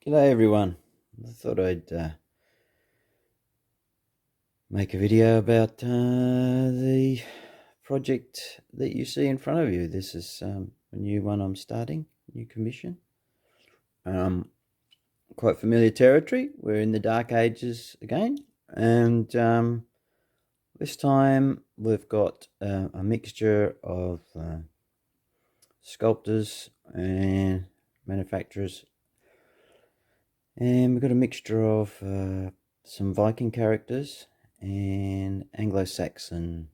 G'day everyone. I thought I'd make a video about the project that you see in front of you. This is a new one I'm starting, new commission. Quite familiar territory. We're in the Dark Ages again, and this time we've got a mixture of sculptors and manufacturers, and we've got a mixture of some Viking characters and Anglo-Saxon,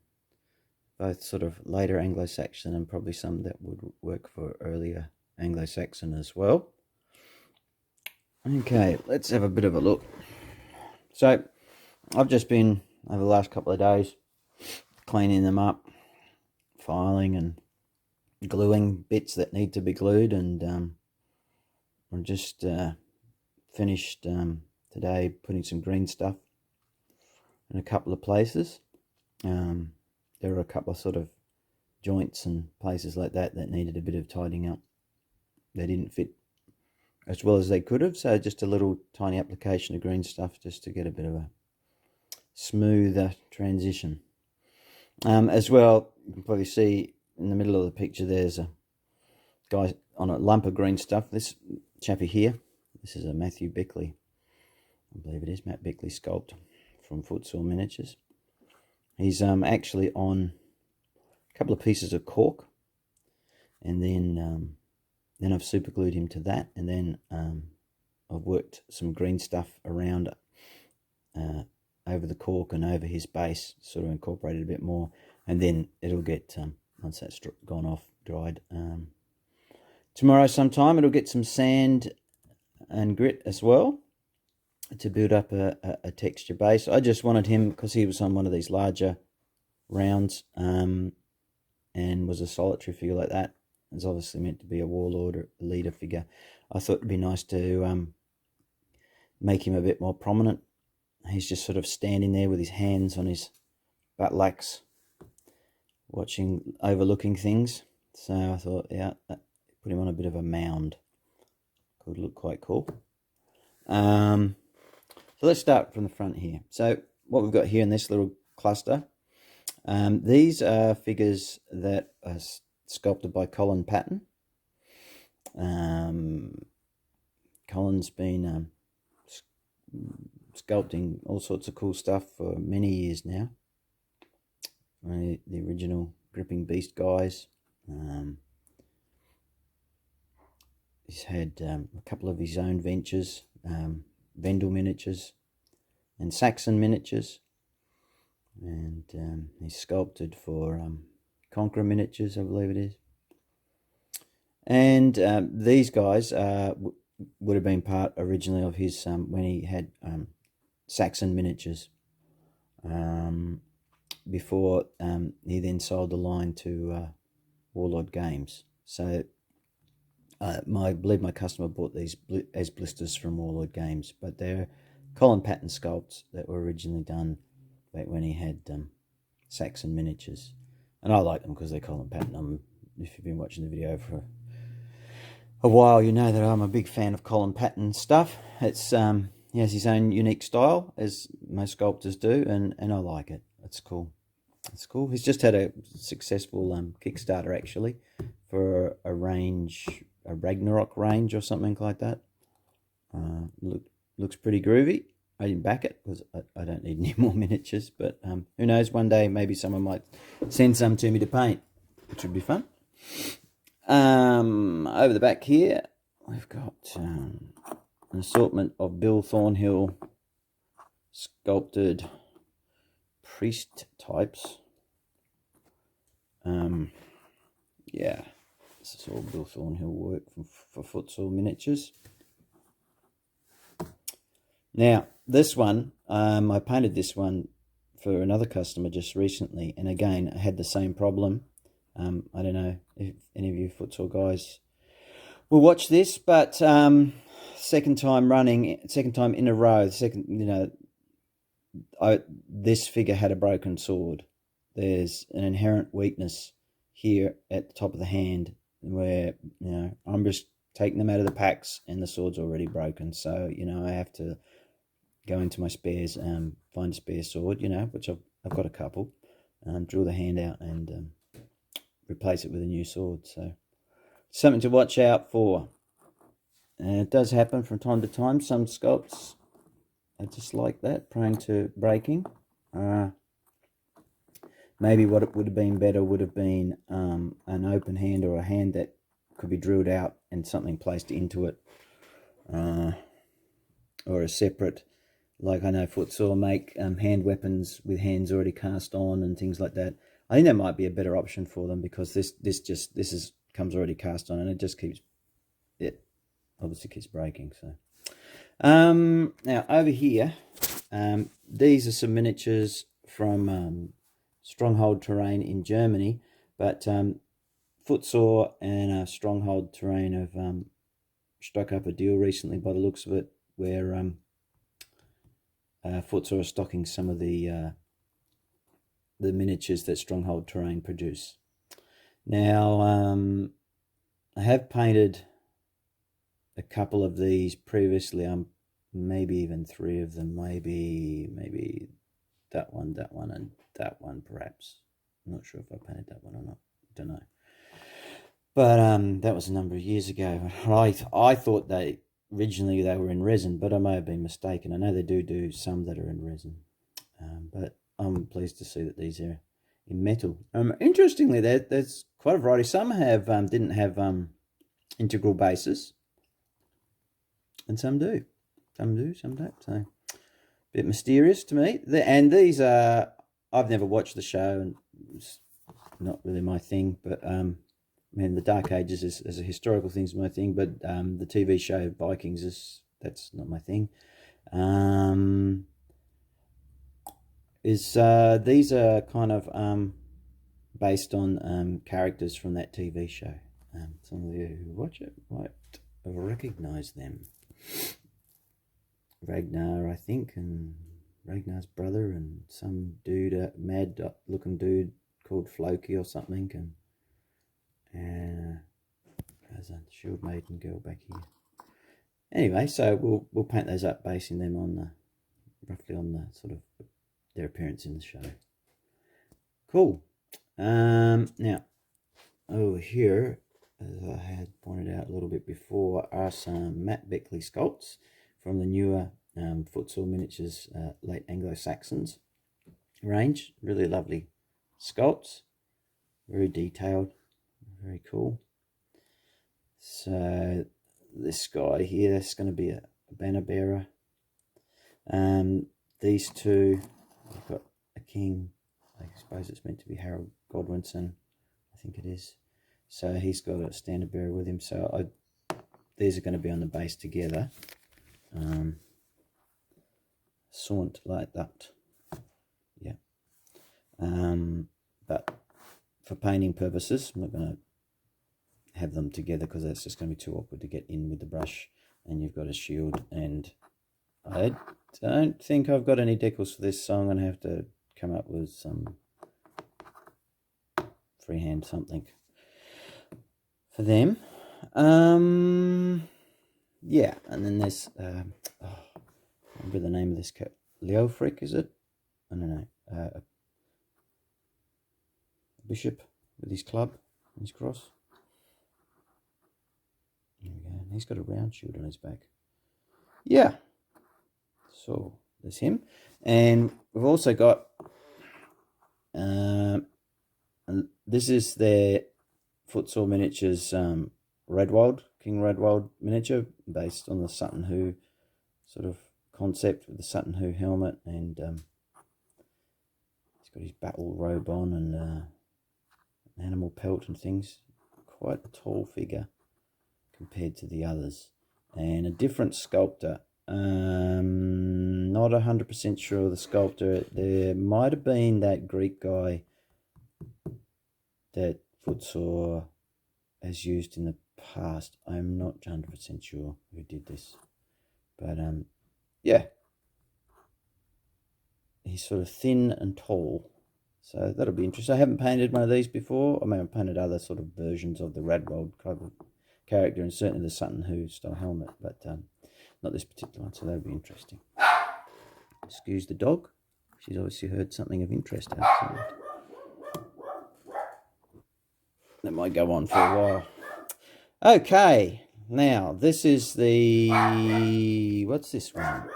both sort of later Anglo-Saxon and probably some that would work for earlier Anglo-Saxon as well. Okay, let's have a bit of a look. So I've just been, over the last couple of days, cleaning them up, filing and gluing bits that need to be glued, and I'm just finished today putting some green stuff in a couple of places. There were a couple of sort of joints and places like that needed a bit of tidying up. They didn't fit as well as they could have, so just a little tiny application of green stuff just to get a bit of a smoother transition. As well, you can probably see in the middle of the picture there's a guy on a lump of green stuff. This chappy here, this is a Matthew Bickley, I believe it is, Matt Bickley sculpt from Footsore Miniatures. He's actually on a couple of pieces of cork, and then I've super glued him to that, and then I've worked some green stuff around over the cork and over his base, sort of incorporated a bit more, and then it'll get, once that's gone off, dried, tomorrow sometime it'll get some sand and grit as well to build up a texture base. I just wanted him, because he was on one of these larger rounds and was a solitary figure like that. It's obviously meant to be a warlord or a leader figure. I thought it'd be nice to make him a bit more prominent. He's just sort of standing there with his hands on his buttocks, overlooking things. So I thought, yeah, put him on a bit of a mound. Could look quite cool. So let's start from the front here. So what we've got here in this little cluster, these are figures that are sculpted by Colin Patton. Colin's been sculpting all sorts of cool stuff for many years now. The original Gripping Beast guys. He's had a couple of his own ventures, Vendel miniatures and Saxon miniatures, and he's sculpted for Conqueror miniatures, I believe it is. And these guys would have been part originally of his when he had Saxon miniatures, before he then sold the line to Warlord Games. So I believe my customer bought these as blisters from Warlord Games, but they're Colin Patton sculpts that were originally done back when he had Saxon miniatures. And I like them because they're Colin Patton. If you've been watching the video for a while, you know that I'm a big fan of Colin Patton stuff. It's he has his own unique style, as most sculptors do, and I like it. It's cool. It's cool. He's just had a successful Kickstarter actually for a Ragnarok range or something like that. Looks pretty groovy. I didn't back it because I don't need any more miniatures, but who knows, one day maybe someone might send some to me to paint, which would be fun. Over the back here we've got an assortment of Bill Thornhill sculpted priest types. Yeah, this is all Bill Thornhill work for Footsore Miniatures. Now this one, I painted this one for another customer just recently, and again I had the same problem. I don't know if any of you Footsore guys will watch this, but second time in a row, this figure had a broken sword. There's an inherent weakness here at the top of the hand where, I'm just taking them out of the packs and the sword's already broken. So, I have to go into my spares, find a spare sword, which I've got a couple, drill the hand out and replace it with a new sword. So something to watch out for. It does happen from time to time. Some sculpts are just like that, prone to breaking. Maybe what it would have been better would have been an open hand, or a hand that could be drilled out and something placed into it, or a separate, like I know Footsaw make hand weapons with hands already cast on and things like that. I think that might be a better option for them, because this comes already cast on, and it just obviously keeps breaking. So now over here, these are some miniatures from Stronghold Terrain in Germany, but Footsaw and Stronghold Terrain have struck up a deal recently, by the looks of it, where Footsaw are stocking some of the miniatures that Stronghold Terrain produce. Now, I have painted a couple of these previously, maybe even 3 of them, maybe that one, and that one perhaps. I'm not sure if I painted that one or not, don't know. But that was a number of years ago. I thought originally they were in resin, but I may have been mistaken. I know they do some that are in resin, but I'm pleased to see that these are in metal. Interestingly, there's quite a variety. Some have didn't have integral bases, and some do. Some do, some don't. So a bit mysterious to me. And these are, I've never watched the show, and it's not really my thing, but the Dark Ages as a historical thing is my thing, but the TV show Vikings that's not my thing. These are kind of based on characters from that TV show. Some of you who watch it might recognise them. Ragnar, I think, and Ragnar's brother, and some dude, mad-looking dude called Floki or something, and there's a shield maiden girl back here. Anyway, so we'll paint those up, basing them on roughly on the sort of their appearance in the show. Cool. Now over here, as I had pointed out a little bit before, are some Matt Beckley sculpts from the newer Footsaw Miniatures late Anglo Saxons range. Really lovely sculpts, very detailed, very cool. So this guy here, that's going to be a banner bearer. These two, you've got a king, I suppose it's meant to be Harold Godwinson, I think it is. So he's got a standard bearer with him. So these are going to be on the base together, saunt like that. Yeah. But for painting purposes, I'm not going to have them together, because that's just going to be too awkward to get in with the brush, and you've got a shield, and I don't think I've got any decals for this, so I'm going to have to come up with some freehand something for them. Yeah, and then there's remember the name of this cat, Leofric, is it? I don't know. A bishop with his club and his cross. There we go. And he's got a round shield on his back. Yeah. So there's him, and we've also got and this is their Footsaw Miniatures King Redwald miniature, based on the Sutton Hoo sort of concept with the Sutton Hoo helmet, and he's got his battle robe on and an animal pelt and things. Quite a tall figure compared to the others, and a different sculptor. Not 100% sure of the sculptor. There might have been that Greek guy that Footsaw has used in the past. I'm not 100% sure who did this, but yeah, he's sort of thin and tall, so that'll be interesting. I haven't painted one of these before. I mean, I've painted other sort of versions of the Radwald character, and certainly the Sutton Hoo style helmet, but not this particular one, so that would be interesting. Excuse the dog. She's obviously heard something of interest outside. That might go on for a while. Okay, now this is the, what's this one?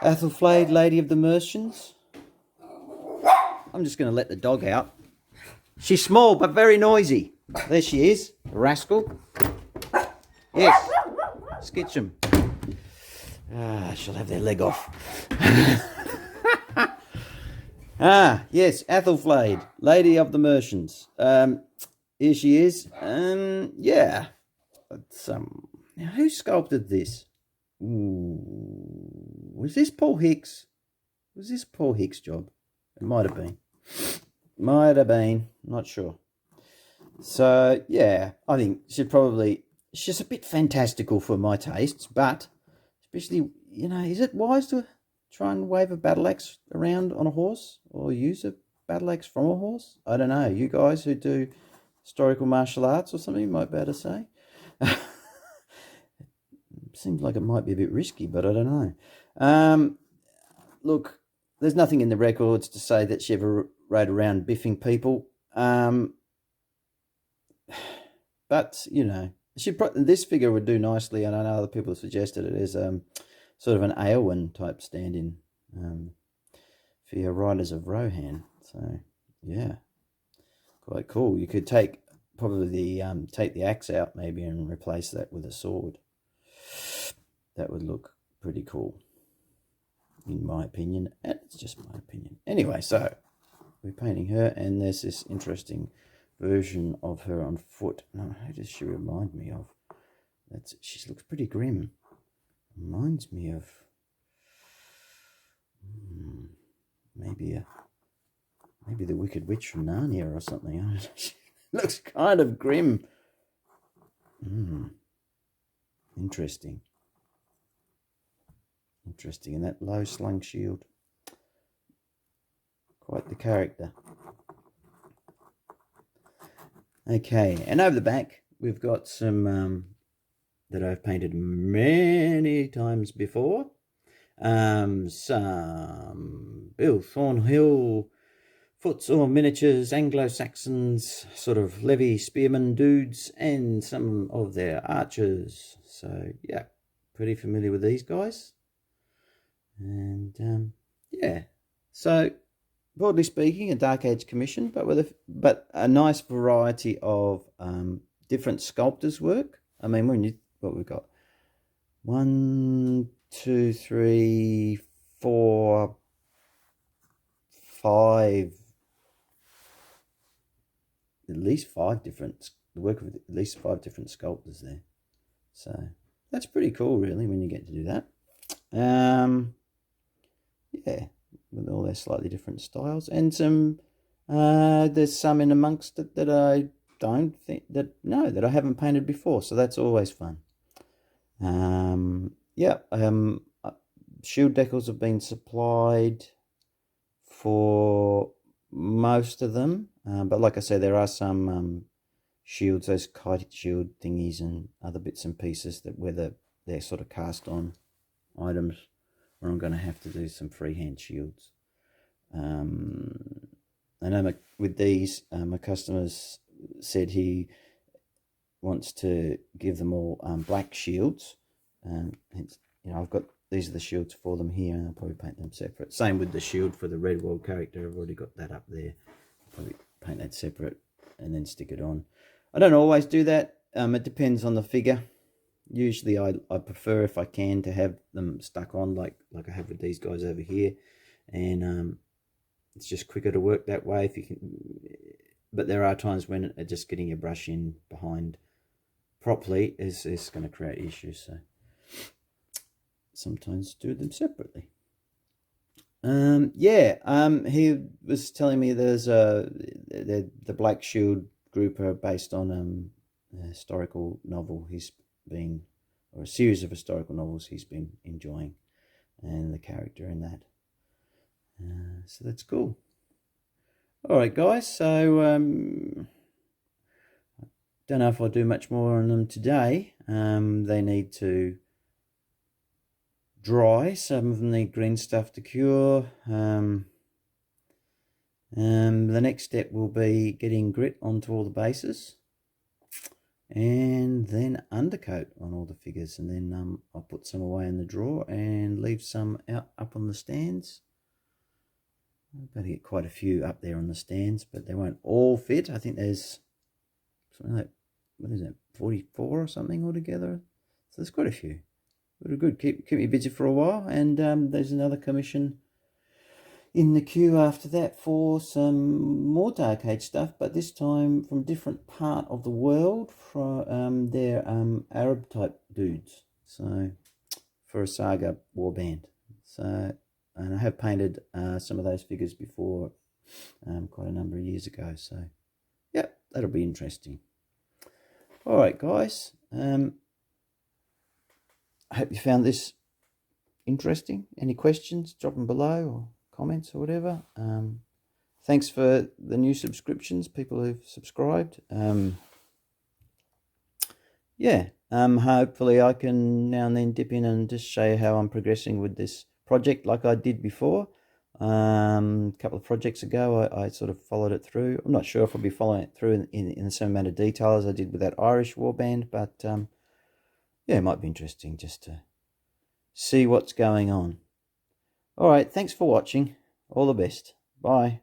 Athelflaed, Lady of the Mercians. I'm just going to let the dog out. She's small but very noisy. There she is, the rascal. Yes, Skitchum. She'll have their leg off. Yes, Athelflaed, Lady of the Mercians. Here she is. Yeah. Now, who sculpted this? Ooh, was this Paul Hicks? Was this Paul Hicks' job? It might have been. Might have been. Not sure. So, yeah, I think she's a bit fantastical for my tastes, but especially, you know, is it wise to try and wave a battle axe around on a horse or use a battle axe from a horse? I don't know. You guys who do historical martial arts or something might be able to say. Seems like it might be a bit risky, but I don't know. Look, there's nothing in the records to say that she ever rode around biffing people. But, you know, this figure would do nicely, and I know other people have suggested it as sort of an Aowen type stand-in for your Riders of Rohan. So, yeah, quite cool. You could take the axe out maybe and replace that with a sword. That would look pretty cool, in my opinion, and it's just my opinion. Anyway, so we're painting her, and there's this interesting version of her on foot. Now, who does she remind me of? She looks pretty grim. Reminds me of maybe the Wicked Witch from Narnia or something. She looks kind of grim. Interesting, and that low slung shield. Quite the character. Okay, and over the back we've got some that I've painted many times before. Some Bill Thornhill footsore miniatures, Anglo Saxons, sort of levy spearmen dudes, and some of their archers. So yeah, pretty familiar with these guys. And yeah, so broadly speaking, a Dark Age commission, but a nice variety of different sculptors' work. I mean, what we've got, 1, 2, 3, 4, 5, at least 5 different, the work of at least 5 different sculptors there. So that's pretty cool, really, when you get to do that. Yeah, with all their slightly different styles, and there's some in amongst it that I don't think that I haven't painted before, so that's always fun. Shield decals have been supplied for most of them, but like I said, there are some shields, those kite shield thingies and other bits and pieces where they're sort of cast on items, where I'm going to have to do some freehand shields. I know with these, my customers said he wants to give them all black shields. Hence, you know, these are the shields for them here, and I'll probably paint them separate. Same with the shield for the Red World character. I've already got that up there. I'll probably paint that separate and then stick it on. I don't always do that. It depends on the figure. Usually I prefer, if I can, to have them stuck on like I have with these guys over here, and it's just quicker to work that way if you can. But there are times when just getting your brush in behind properly is going to create issues, so sometimes do them separately. He was telling me there's the Black Shield group are based on a historical novel or a series of historical novels he's been enjoying, and the character in that. So that's cool. All right, guys. So don't know if I'll do much more on them today. They need to dry. Some of them need green stuff to cure. The next step will be getting grit onto all the bases, and then undercoat on all the figures, and then I'll put some away in the drawer and leave some out up on the stands. I've got to get quite a few up there on the stands, but they won't all fit. I think there's something like, what is it, 44 or something altogether. So there's quite a few. But good, keep me busy for a while. And there's another commission in the queue after that for some more Dark Age stuff, but this time from a different part of the world. From they're Arab type dudes. So for a Saga warband. So, and I have painted some of those figures before, quite a number of years ago. So, yeah, that'll be interesting. All right, guys. I hope you found this interesting. Any questions? Drop them below, or comments, or whatever. Thanks for the new subscriptions, people who've subscribed. Hopefully I can now and then dip in and just show you how I'm progressing with this project like I did before. A couple of projects ago I sort of followed it through. I'm not sure if I'll be following it through in the same amount of detail as I did with that Irish warband, but yeah, it might be interesting just to see what's going on. All right, thanks for watching. All the best. Bye.